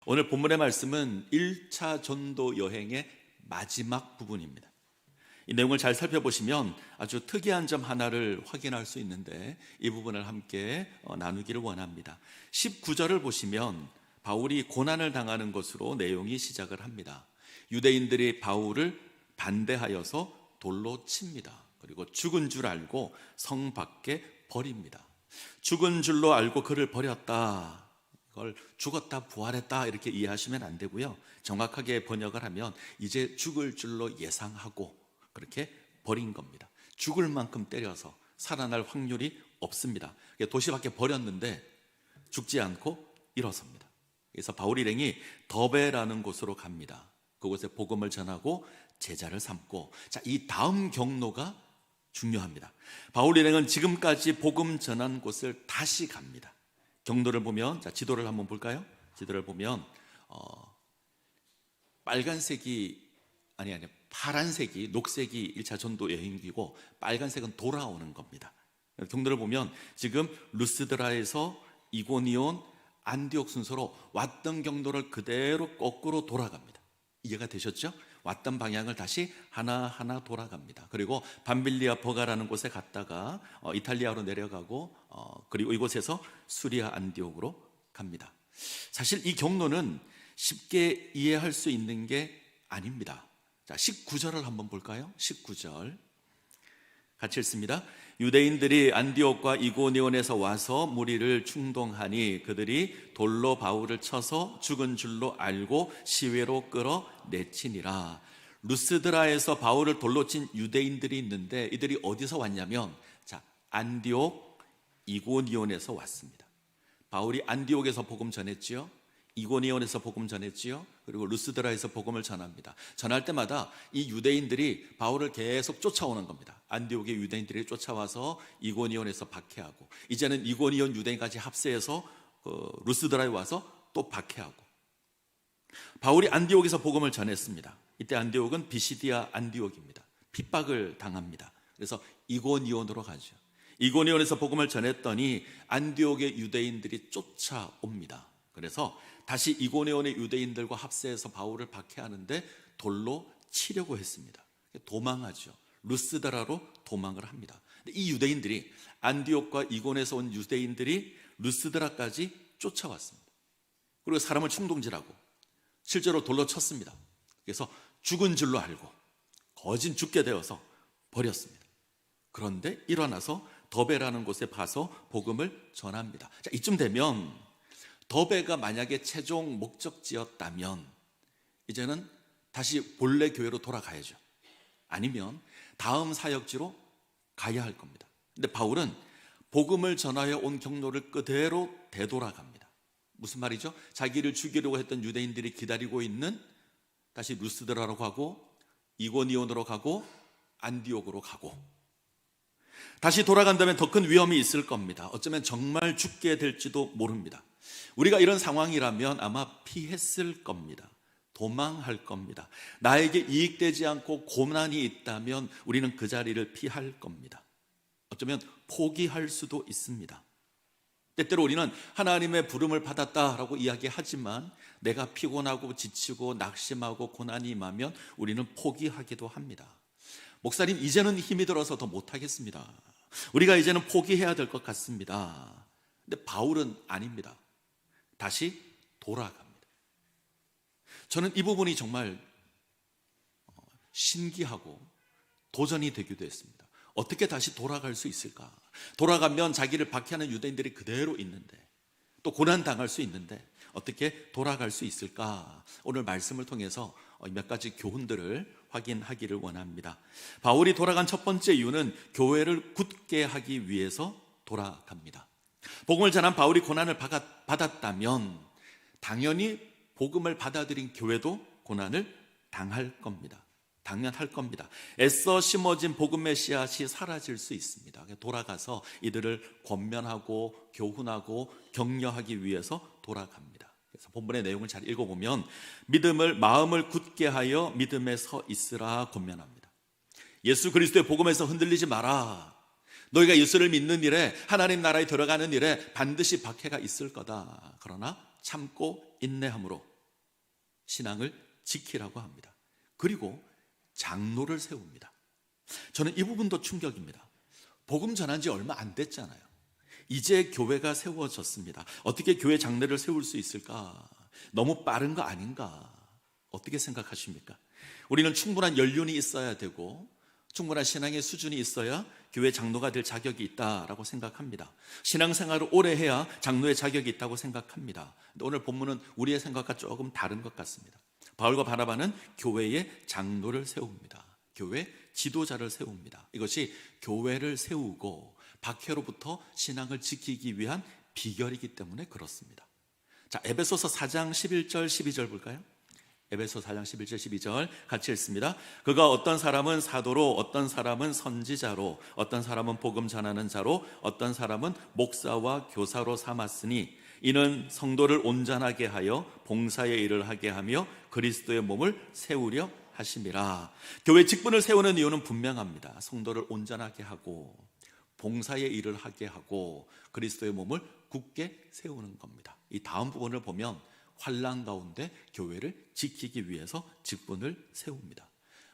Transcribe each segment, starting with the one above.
오늘 본문의 말씀은 1차 전도 여행의 마지막 부분입니다. 이 내용을 잘 살펴보시면 아주 특이한 점 하나를 확인할 수 있는데 이 부분을 함께 나누기를 원합니다. 19절을 보시면 바울이 고난을 당하는 것으로 내용이 시작을 합니다. 유대인들이 바울을 반대하여서 돌로 칩니다. 그리고 죽은 줄 알고 성 밖에 버립니다. 죽은 줄로 알고 그를 버렸다, 그걸 죽었다 부활했다 이렇게 이해하시면 안 되고요, 정확하게 번역을 하면 이제 죽을 줄로 예상하고 그렇게 버린 겁니다. 죽을 만큼 때려서 살아날 확률이 없습니다. 도시 밖에 버렸는데 죽지 않고 일어섭니다. 그래서 바울 일행이 더베라는 곳으로 갑니다. 그곳에 복음을 전하고 제자를 삼고, 이 다음 경로가 중요합니다. 바울 일행은 지금까지 복음 전한 곳을 다시 갑니다. 경로를 보면, 지도를 한번 볼까요? 지도를 보면 파란색이, 녹색이 1차 전도 여행기고 빨간색은 돌아오는 겁니다. 경로를 보면 지금 루스드라에서 이고니온, 안디옥 순서로 왔던 경로를 그대로 거꾸로 돌아갑니다. 이해가 되셨죠? 왔던 방향을 다시 하나하나 돌아갑니다. 그리고 밤빌리아 버가라는 곳에 갔다가 이탈리아로 내려가고 그리고 이곳에서 수리아 안디옥으로 갑니다. 사실 이 경로는 쉽게 이해할 수 있는 게 아닙니다. 19절을 한번 볼까요? 19절 같이 읽습니다. 유대인들이 안디옥과 이고니온에서 와서 무리를 충동하니 그들이 돌로 바울을 쳐서 죽은 줄로 알고 시외로 끌어내치니라. 루스드라에서 바울을 돌로 친 유대인들이 있는데 이들이 어디서 왔냐면 안디옥, 이고니온에서 왔습니다. 바울이 안디옥에서 복음 전했지요, 이고니온에서 복음 전했지요, 그리고 루스드라에서 복음을 전합니다. 전할 때마다 이 유대인들이 바울을 계속 쫓아오는 겁니다. 안디옥의 유대인들이 쫓아와서 이고니온에서 박해하고, 이제는 이고니온 유대인까지 합세해서 루스드라에 와서 또 박해하고. 바울이 안디옥에서 복음을 전했습니다. 이때 안디옥은 비시디아 안디옥입니다. 핍박을 당합니다. 그래서 이고니온으로 가죠. 이고니온에서 복음을 전했더니 안디옥의 유대인들이 쫓아옵니다. 그래서 다시 이고니온의 유대인들과 합세해서 바울을 박해하는데 돌로 치려고 했습니다. 도망하죠. 루스드라로 도망을 합니다. 이 유대인들이, 안디옥과 이고니온에서 온 유대인들이 루스드라까지 쫓아왔습니다. 그리고 사람을 충동질하고 실제로 돌로 쳤습니다. 그래서 죽은 줄로 알고 거진 죽게 되어서 버렸습니다. 그런데 일어나서 더베라는 곳에 가서 복음을 전합니다. 이쯤 되면 더베가 만약에 최종 목적지였다면 이제는 다시 본래 교회로 돌아가야죠. 아니면 다음 사역지로 가야 할 겁니다. 근데 바울은 복음을 전하여 온 경로를 그대로 되돌아갑니다. 무슨 말이죠? 자기를 죽이려고 했던 유대인들이 기다리고 있는 다시 루스드라로 가고 이고니온으로 가고 안디옥으로 가고, 다시 돌아간다면 더 큰 위험이 있을 겁니다. 어쩌면 정말 죽게 될지도 모릅니다. 우리가 이런 상황이라면 아마 피했을 겁니다. 도망할 겁니다. 나에게 이익되지 않고 고난이 있다면 우리는 그 자리를 피할 겁니다. 어쩌면 포기할 수도 있습니다. 때때로 우리는 하나님의 부름을 받았다라고 이야기하지만 내가 피곤하고 지치고 낙심하고 고난이 임하면 우리는 포기하기도 합니다. 목사님, 이제는 힘이 들어서 더 못하겠습니다. 우리가 이제는 포기해야 될 것 같습니다. 근데 바울은 아닙니다. 다시 돌아갑니다. 저는 이 부분이 정말 신기하고 도전이 되기도 했습니다. 어떻게 다시 돌아갈 수 있을까? 돌아가면 자기를 박해하는 유대인들이 그대로 있는데, 또 고난당할 수 있는데 어떻게 돌아갈 수 있을까? 오늘 말씀을 통해서 몇 가지 교훈들을 확인하기를 원합니다. 바울이 돌아간 첫 번째 이유는 교회를 굳게 하기 위해서 돌아갑니다. 복음을 전한 바울이 고난을 받았다면 당연히 복음을 받아들인 교회도 고난을 당할 겁니다. 당연할 겁니다. 애써 심어진 복음의 씨앗이 사라질 수 있습니다. 돌아가서 이들을 권면하고 교훈하고 격려하기 위해서 돌아갑니다. 그래서 본문의 내용을 잘 읽어보면 마음을 굳게 하여 믿음에 서 있으라 권면합니다. 예수 그리스도의 복음에서 흔들리지 마라. 너희가 예수를 믿는 일에, 하나님 나라에 들어가는 일에 반드시 박해가 있을 거다. 그러나 참고 인내함으로 신앙을 지키라고 합니다. 그리고 장로를 세웁니다. 저는 이 부분도 충격입니다. 복음 전한 지 얼마 안 됐잖아요. 이제 교회가 세워졌습니다. 어떻게 교회 장로를 세울 수 있을까? 너무 빠른 거 아닌가? 어떻게 생각하십니까? 우리는 충분한 연륜이 있어야 되고 충분한 신앙의 수준이 있어야 교회 장로가 될 자격이 있다라고 생각합니다. 신앙생활을 오래 해야 장로의 자격이 있다고 생각합니다. 오늘 본문은 우리의 생각과 조금 다른 것 같습니다. 바울과 바나바는 교회의 장로를 세웁니다. 교회 지도자를 세웁니다. 이것이 교회를 세우고 박해로부터 신앙을 지키기 위한 비결이기 때문에 그렇습니다. 자, 에베소서 4장 11절 12절 볼까요? 에베소 4장 11절 12절 같이 읽습니다. 그가 어떤 사람은 사도로, 어떤 사람은 선지자로, 어떤 사람은 복음 전하는 자로, 어떤 사람은 목사와 교사로 삼았으니 이는 성도를 온전하게 하여 봉사의 일을 하게 하며 그리스도의 몸을 세우려 하심이라. 교회 직분을 세우는 이유는 분명합니다. 성도를 온전하게 하고 봉사의 일을 하게 하고 그리스도의 몸을 굳게 세우는 겁니다. 이 다음 부분을 보면 환난 가운데 교회를 지키기 위해서 직분을 세웁니다.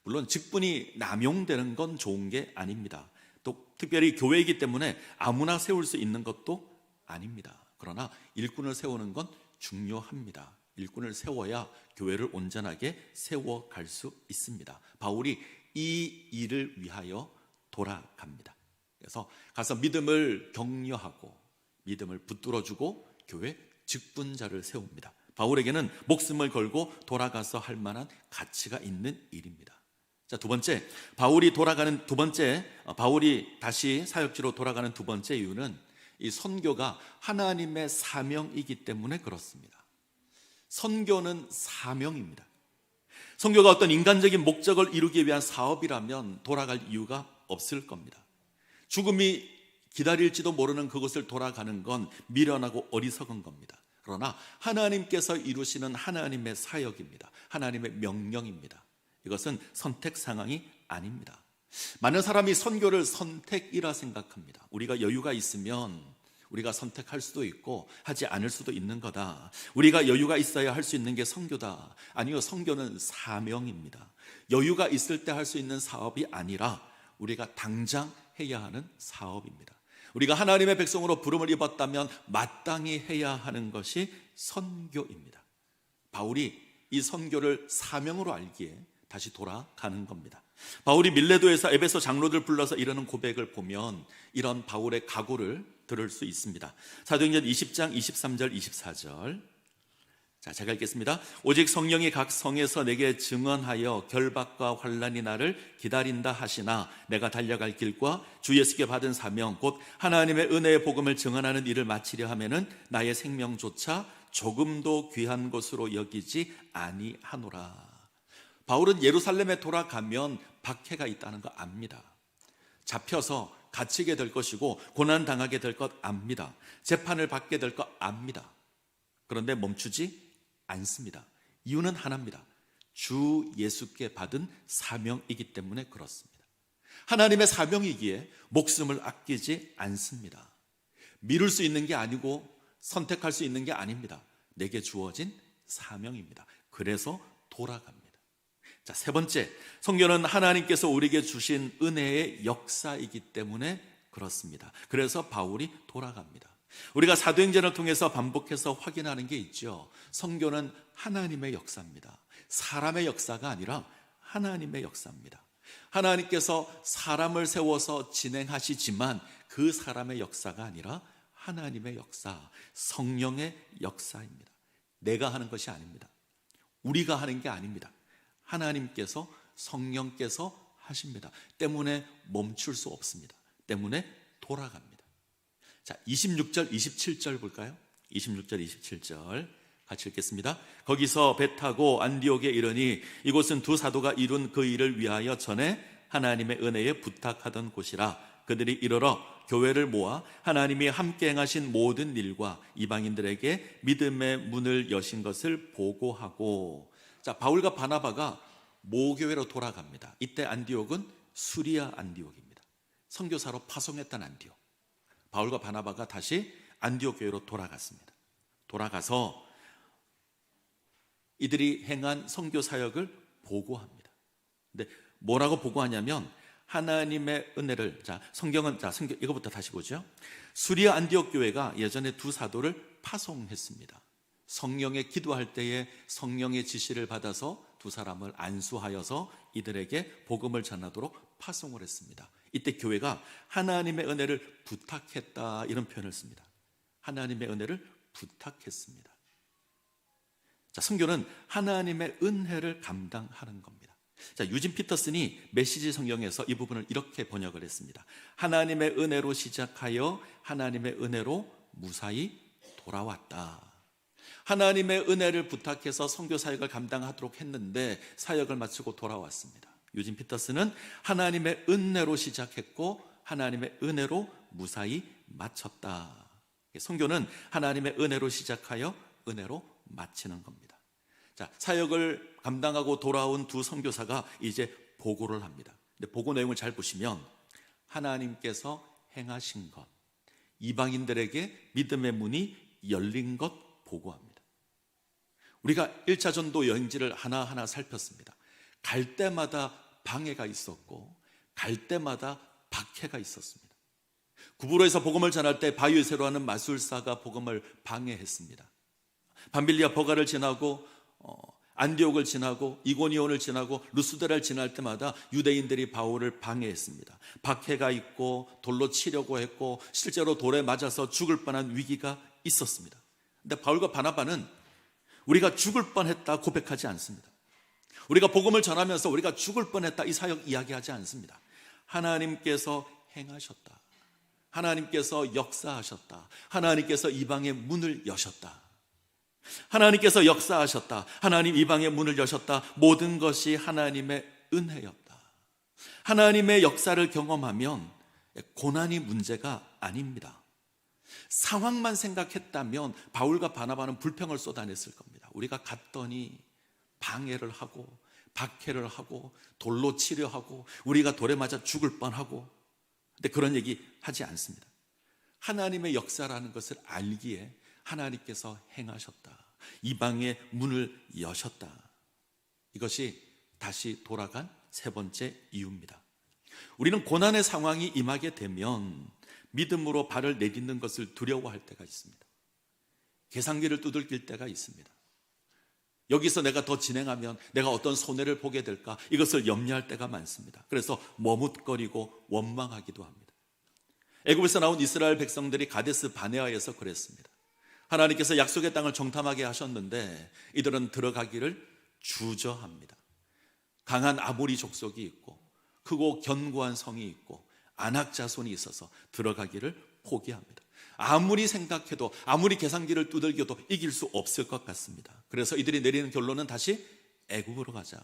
물론 직분이 남용되는 건 좋은 게 아닙니다. 또 특별히 교회이기 때문에 아무나 세울 수 있는 것도 아닙니다. 그러나 일꾼을 세우는 건 중요합니다. 일꾼을 세워야 교회를 온전하게 세워갈 수 있습니다. 바울이 이 일을 위하여 돌아갑니다. 그래서 가서 믿음을 격려하고 믿음을 붙들어주고 교회 직분자를 세웁니다. 바울에게는 목숨을 걸고 돌아가서 할 만한 가치가 있는 일입니다. 자, 두 번째, 바울이 다시 사역지로 돌아가는 두 번째 이유는 이 선교가 하나님의 사명이기 때문에 그렇습니다. 선교는 사명입니다. 선교가 어떤 인간적인 목적을 이루기 위한 사업이라면 돌아갈 이유가 없을 겁니다. 죽음이 기다릴지도 모르는 그곳을 돌아가는 건 미련하고 어리석은 겁니다. 그러나 하나님께서 이루시는 하나님의 사역입니다. 하나님의 명령입니다. 이것은 선택 상황이 아닙니다. 많은 사람이 선교를 선택이라 생각합니다. 우리가 여유가 있으면 우리가 선택할 수도 있고 하지 않을 수도 있는 거다. 우리가 여유가 있어야 할 수 있는 게 선교다. 아니요, 선교는 사명입니다. 여유가 있을 때 할 수 있는 사업이 아니라 우리가 당장 해야 하는 사업입니다. 우리가 하나님의 백성으로 부름을 입었다면 마땅히 해야 하는 것이 선교입니다. 바울이 이 선교를 사명으로 알기에 다시 돌아가는 겁니다. 바울이 밀레도에서 에베소 장로들 불러서 이러는 고백을 보면 이런 바울의 각오를 들을 수 있습니다. 사도행전 20장 23절 24절. 자, 제가 읽겠습니다. 오직 성령이 각 성에서 내게 증언하여 결박과 환난이 나를 기다린다 하시나 내가 달려갈 길과 주 예수께 받은 사명 곧 하나님의 은혜의 복음을 증언하는 일을 마치려 하면은 나의 생명조차 조금도 귀한 것으로 여기지 아니하노라. 바울은 예루살렘에 돌아가면 박해가 있다는 거 압니다. 잡혀서 갇히게 될 것이고 고난당하게 될 것 압니다. 재판을 받게 될 것 압니다. 그런데 멈추지 않습니다. 이유는 하나입니다. 주 예수께 받은 사명이기 때문에 그렇습니다. 하나님의 사명이기에 목숨을 아끼지 않습니다. 미룰 수 있는 게 아니고 선택할 수 있는 게 아닙니다. 내게 주어진 사명입니다. 그래서 돌아갑니다. 자, 세 번째, 선교는 하나님께서 우리에게 주신 은혜의 역사이기 때문에 그렇습니다. 그래서 바울이 돌아갑니다. 우리가 사도행전을 통해서 반복해서 확인하는 게 있죠. 선교는 하나님의 역사입니다. 사람의 역사가 아니라 하나님의 역사입니다. 하나님께서 사람을 세워서 진행하시지만 그 사람의 역사가 아니라 하나님의 역사, 성령의 역사입니다. 내가 하는 것이 아닙니다. 우리가 하는 게 아닙니다. 하나님께서, 성령께서 하십니다. 때문에 멈출 수 없습니다. 때문에 돌아갑니다. 자, 26절, 27절 볼까요? 26절, 27절 같이 읽겠습니다. 거기서 배 타고 안디옥에 이르니 이곳은 두 사도가 이룬 그 일을 위하여 전에 하나님의 은혜에 부탁하던 곳이라. 그들이 이르러 교회를 모아 하나님이 함께 행하신 모든 일과 이방인들에게 믿음의 문을 여신 것을 보고하고. 자, 바울과 바나바가 모교회로 돌아갑니다. 이때 안디옥은 수리아 안디옥입니다. 선교사로 파송했던 안디옥. 바울과 바나바가 다시 안디옥 교회로 돌아갔습니다. 돌아가서 이들이 행한 선교 사역을 보고합니다. 근데 뭐라고 보고하냐면 하나님의 은혜를, 성경 이거부터 다시 보죠. 수리아 안디옥 교회가 예전에 두 사도를 파송했습니다. 성령에 기도할 때에 성령의 지시를 받아서 두 사람을 안수하여서 이들에게 복음을 전하도록 파송을 했습니다. 이때 교회가 하나님의 은혜를 부탁했다, 이런 표현을 씁니다. 하나님의 은혜를 부탁했습니다. 선교는 하나님의 은혜를 감당하는 겁니다. 유진 피터슨이 메시지 성경에서 이 부분을 이렇게 번역을 했습니다. 하나님의 은혜로 시작하여 하나님의 은혜로 무사히 돌아왔다. 하나님의 은혜를 부탁해서 선교 사역을 감당하도록 했는데 사역을 마치고 돌아왔습니다. 유진 피터슨은 하나님의 은혜로 시작했고 하나님의 은혜로 무사히 마쳤다. 선교는 하나님의 은혜로 시작하여 은혜로 마치는 겁니다. 사역을 감당하고 돌아온 두 선교사가 이제 보고를 합니다. 근데 보고 내용을 잘 보시면 하나님께서 행하신 것, 이방인들에게 믿음의 문이 열린 것 보고합니다. 우리가 1차 전도 여행지를 하나하나 살폈습니다. 갈 때마다 방해가 있었고 갈 때마다 박해가 있었습니다. 구부로에서 복음을 전할 때 바이오세로 하는 마술사가 복음을 방해했습니다. 밤빌리아 버가를 지나고 안디옥을 지나고 이고니온을 지나고 루스드라를 지날 때마다 유대인들이 바울을 방해했습니다. 박해가 있고 돌로 치려고 했고 실제로 돌에 맞아서 죽을 뻔한 위기가 있었습니다. 근데 바울과 바나바는 우리가 죽을 뻔했다 고백하지 않습니다. 우리가 복음을 전하면서 우리가 죽을 뻔했다 이 사역 이야기하지 않습니다. 하나님께서 행하셨다. 하나님께서 역사하셨다. 하나님께서 이방의 문을 여셨다. 하나님께서 역사하셨다. 하나님 이방의 문을 여셨다. 모든 것이 하나님의 은혜였다. 하나님의 역사를 경험하면 고난이 문제가 아닙니다. 상황만 생각했다면 바울과 바나바는 불평을 쏟아냈을 겁니다. 우리가 갔더니 방해를 하고 박해를 하고 돌로 치려 하고 우리가 돌에 맞아 죽을 뻔하고, 근데 그런 얘기 하지 않습니다. 하나님의 역사라는 것을 알기에 하나님께서 행하셨다. 이방의 문을 여셨다. 이것이 다시 돌아간 세 번째 이유입니다. 우리는 고난의 상황이 임하게 되면 믿음으로 발을 내딛는 것을 두려워할 때가 있습니다. 계산기를 두들길 때가 있습니다. 여기서 내가 더 진행하면 내가 어떤 손해를 보게 될까, 이것을 염려할 때가 많습니다. 그래서 머뭇거리고 원망하기도 합니다. 애굽에서 나온 이스라엘 백성들이 가데스 바네아에서 그랬습니다. 하나님께서 약속의 땅을 정탐하게 하셨는데 이들은 들어가기를 주저합니다. 강한 아모리 족속이 있고 크고 견고한 성이 있고 아낙 자손이 있어서 들어가기를 포기합니다. 아무리 생각해도 아무리 계산기를 두들겨도 이길 수 없을 것 같습니다. 그래서 이들이 내리는 결론은 다시 애굽으로 가자.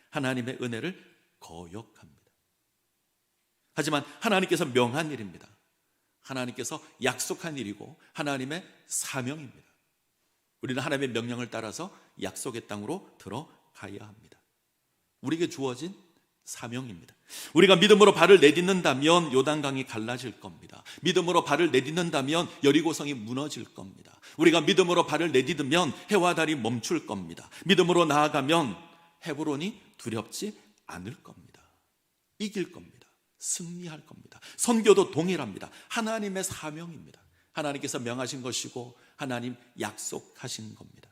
하나님의 은혜를 거역합니다. 하지만 하나님께서 명한 일입니다. 하나님께서 약속한 일이고 하나님의 사명입니다. 우리는 하나님의 명령을 따라서 약속의 땅으로 들어가야 합니다. 우리에게 주어진 사명입니다. 우리가 믿음으로 발을 내딛는다면 요단강이 갈라질 겁니다. 믿음으로 발을 내딛는다면 여리고성이 무너질 겁니다. 우리가 믿음으로 발을 내딛으면 해와 달이 멈출 겁니다. 믿음으로 나아가면 헤브론이 두렵지 않을 겁니다. 이길 겁니다. 승리할 겁니다. 선교도 동일합니다. 하나님의 사명입니다. 하나님께서 명하신 것이고 하나님 약속하신 겁니다.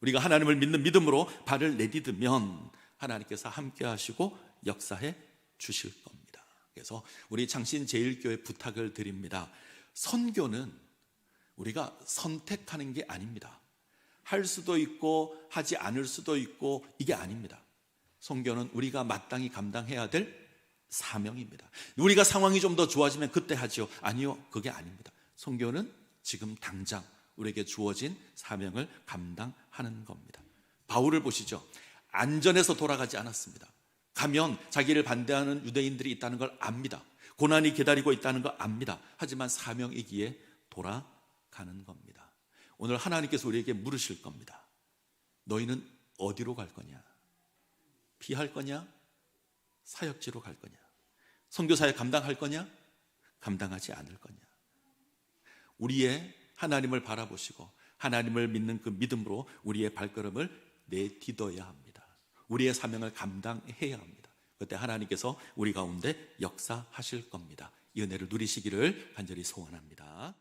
우리가 하나님을 믿는 믿음으로 발을 내딛으면 하나님께서 함께 하시고 역사해 주실 겁니다. 그래서 우리 창신제일교회 부탁을 드립니다. 선교는 우리가 선택하는 게 아닙니다. 할 수도 있고 하지 않을 수도 있고 이게 아닙니다. 선교는 우리가 마땅히 감당해야 될 사명입니다. 우리가 상황이 좀 더 좋아지면 그때 하죠. 아니요, 그게 아닙니다. 선교는 지금 당장 우리에게 주어진 사명을 감당하는 겁니다. 바울을 보시죠. 안전해서 돌아가지 않았습니다. 가면 자기를 반대하는 유대인들이 있다는 걸 압니다. 고난이 기다리고 있다는 걸 압니다. 하지만 사명이기에 돌아가는 겁니다. 오늘 하나님께서 우리에게 물으실 겁니다. 너희는 어디로 갈 거냐? 피할 거냐? 사역지로 갈 거냐? 선교사역 감당할 거냐? 감당하지 않을 거냐? 우리의 하나님을 바라보시고 하나님을 믿는 그 믿음으로 우리의 발걸음을 내딛어야 합니다. 우리의 사명을 감당해야 합니다. 그때 하나님께서 우리 가운데 역사하실 겁니다. 이 은혜를 누리시기를 간절히 소원합니다.